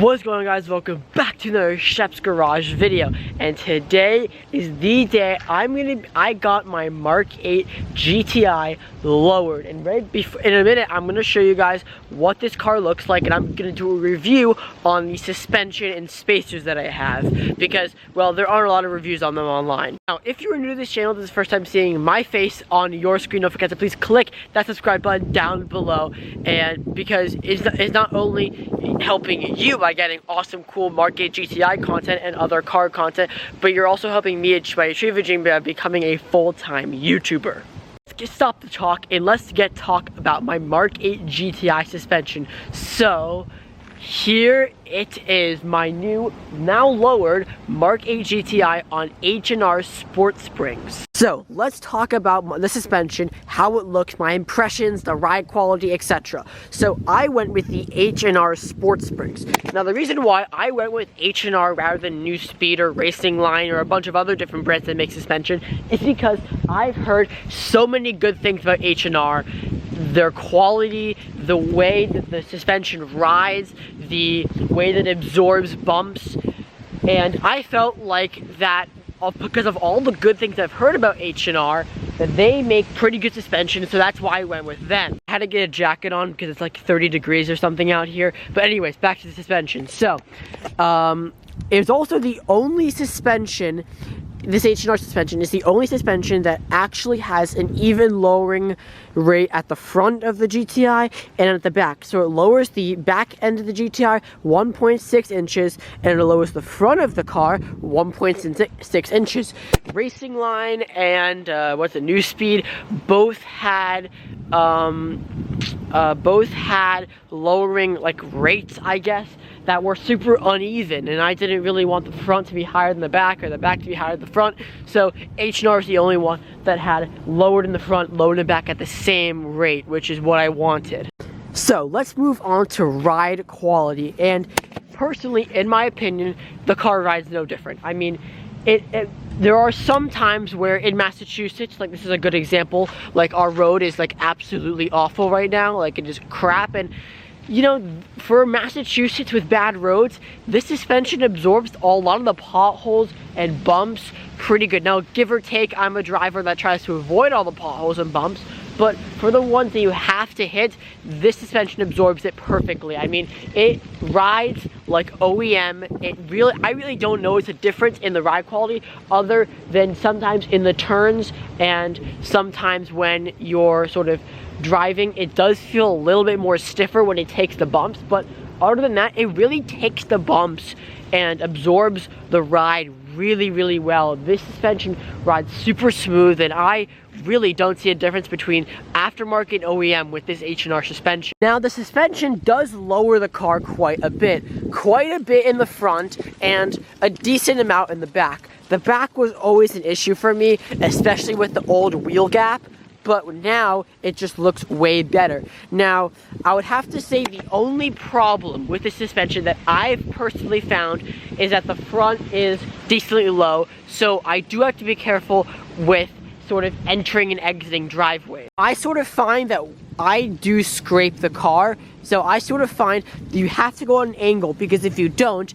What's going on, guys? Welcome back to another Chef's Garage video, and today is the day I got my Mark 8 GTI lowered, and in a minute I'm gonna show you guys what this car looks like, and I'm gonna do a review on the suspension and spacers that I have, because, well, there aren't a lot of reviews on them online. Now, if you're new to this channel, this is the first time seeing my face on your screen, don't forget to please click that subscribe button down below, and because it's not only helping you by getting awesome, cool Mark 8 GTI content and other car content, but you're also helping me by achieving becoming a full-time YouTuber. Let's stop the talk and let's get talk about my Mark 8 GTI suspension. So here it is, my new, now lowered Mark 8 GTI on H&R Sport Springs. So let's talk about the suspension, how it looks, my impressions, the ride quality, etc. So I went with the H&R Sport Springs. Now the reason why I went with H&R rather than New Speed or Racing Line or a bunch of other different brands that make suspension is because I've heard so many good things about H&R. Their quality, the way that the suspension rides, the way that it absorbs bumps, and I felt like that because of all the good things I've heard about H&R, that they make pretty good suspension, so that's why I went with them. I had to get a jacket on because it's like 30 degrees or something out here, but anyways, back to the suspension. So, it's also the only suspension, this H&R suspension is the only suspension that actually has an even lowering rate at the front of the GTI and at the back. So it lowers the back end of the GTI 1.6 inches and it lowers the front of the car 1.6 inches. Racing Line and New Speed both had lowering like rates, I guess, that were super uneven, and I didn't really want the front to be higher than the back or the back to be higher than the front. So H&R is the only one that had lowered in the front, lowered in the back at the same rate, which is what I wanted. So let's move on to ride quality, and personally, in my opinion, the car rides no different. I mean, there are some times where in Massachusetts, like this is a good example, like our road is like absolutely awful right now, like it is crap, and you know, for Massachusetts with bad roads, this suspension absorbs a lot of the potholes and bumps pretty good. Now, give or take, I'm a driver that tries to avoid all the potholes and bumps, but for the ones that you have to hit, this suspension absorbs it perfectly. I mean, it rides like OEM. I really don't notice a difference in the ride quality other than sometimes in the turns and sometimes when you're sort of driving, it does feel a little bit more stiffer when it takes the bumps, but other than that, it really takes the bumps and absorbs the ride really well. This suspension rides super smooth, and I really don't see a difference between aftermarket and OEM with this H&R suspension. Now, the suspension does lower the car quite a bit in the front and a decent amount in the back. The back was always an issue for me, especially with the old wheel gap, but now it just looks way better. Now, I would have to say the only problem with the suspension that I've personally found is that the front is decently low, so I do have to be careful with sort of entering and exiting driveways. I sort of find that I do scrape the car, so I sort of find you have to go on an angle, because if you don't,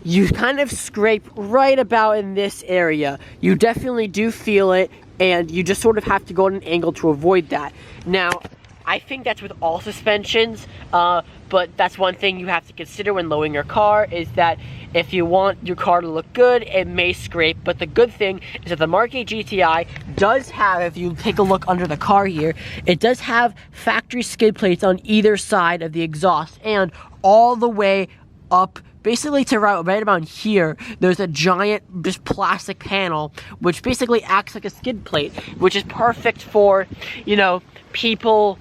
you kind of scrape right about in this area. You definitely do feel it, and you just sort of have to go at an angle to avoid that. Now, I think that's with all suspensions, but that's one thing you have to consider when lowering your car, is that if you want your car to look good, it may scrape. But the good thing is that the Mark 8 GTI does have, if you take a look under the car here, it does have factory skid plates on either side of the exhaust, and all the way up basically to right about here, there's a giant just plastic panel which basically acts like a skid plate, which is perfect for, you know, people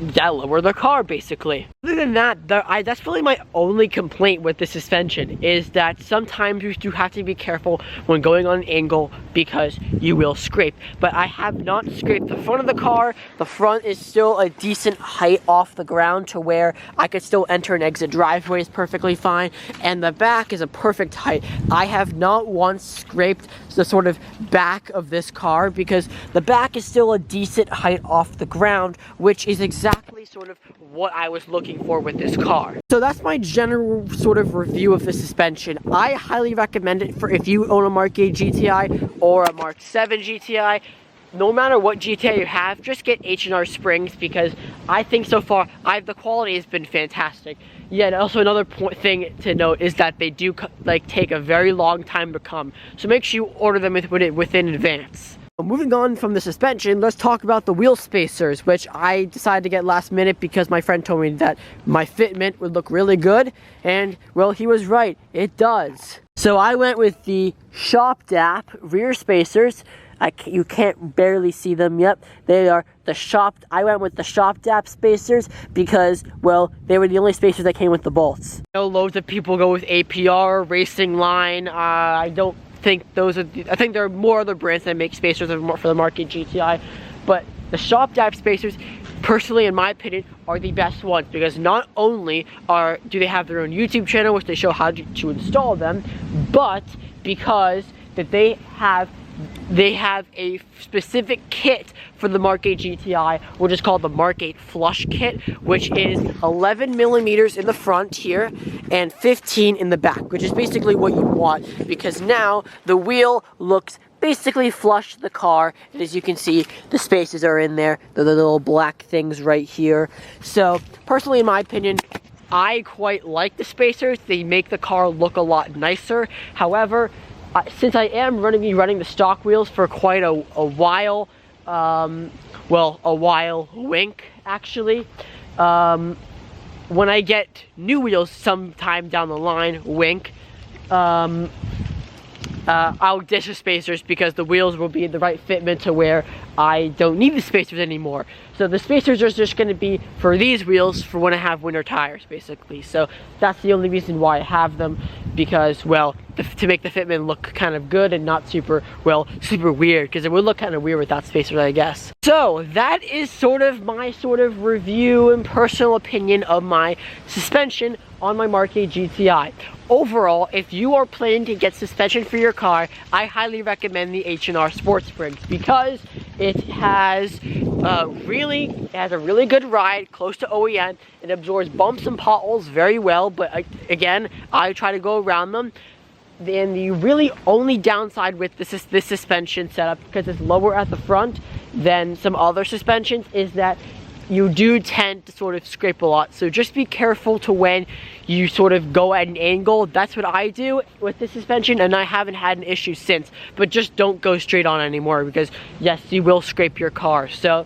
that lower their car, basically. Other than that, that's really my only complaint with the suspension, is that sometimes you do have to be careful when going on an angle because you will scrape. But I have not scraped the front of the car. The front is still a decent height off the ground to where I could still enter and exit driveways perfectly fine, and the back is a perfect height. I have not once scraped the sort of back of this car because the back is still a decent height off the ground, which is exactly sort of what I was looking for with this car. So that's my general sort of review of the suspension. I highly recommend it for if you own a Mark 8 GTI or a Mark 7 GTI. No matter what GTI you have, just get H&R springs, because I think so far the quality has been fantastic. Yeah, and also another thing to note is that they do like take a very long time to come. So make sure you order them within advance. Moving on from the suspension, let's talk about the wheel spacers, which I decided to get last minute because my friend told me that my fitment would look really good, and well, he was right, it does. So I went with the Shop DAP rear spacers. You can't barely see them yet. They are I went with the Shop DAP spacers because, well, they were the only spacers that came with the bolts. I know loads of people go with APR, Racing Line. I don't think those are, I think there are more other brands that make spacers for the Mark 8 GTI, but the Shop DAP spacers, personally, in my opinion, are the best ones, because not only do they have their own YouTube channel, which they show how to install them, but because that they have a specific kit for the Mark 8 GTI, which is called the Mark 8 Flush Kit, which is 11 millimeters in the front here and 15 in the back, which is basically what you want, because now the wheel looks basically flush to the car, and as you can see, the spaces are in there, the little black things right here. So personally, in my opinion, I quite like the spacers. They make the car look a lot nicer. However, since I am running the stock wheels for quite a while, well, a while, wink, actually, when I get new wheels sometime down the line, wink, I'll ditch the spacers because the wheels will be in the right fitment to where I don't need the spacers anymore. So the spacers are just going to be for these wheels for when I have winter tires, basically. So that's the only reason why I have them, because, well, to make the fitment look kind of good and not super weird, because it would look kind of weird without spacers, I guess. So that is sort of my review and personal opinion of my suspension on my Mark 8 GTI. Overall, if you are planning to get suspension for your car, I highly recommend the H&R Sport Springs, because it has a really good ride, close to OEM. It absorbs bumps and potholes very well, but again, I try to go around them. And the really only downside with this suspension setup, because it's lower at the front than some other suspensions, is that you do tend to sort of scrape a lot. So just be careful to when you sort of go at an angle. That's what I do with the suspension, and I haven't had an issue since. But just don't go straight on anymore, because yes, you will scrape your car. So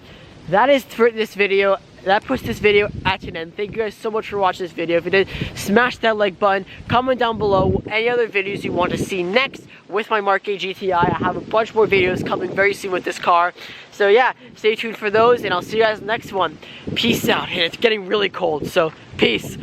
that is for this video. That puts this video at an end. Thank you guys so much for watching this video. If you did, smash that like button. Comment down below any other videos you want to see next with my Mark 8 GTI. I have a bunch more videos coming very soon with this car. So yeah, stay tuned for those, and I'll see you guys next one. Peace out. And it's getting really cold, so peace.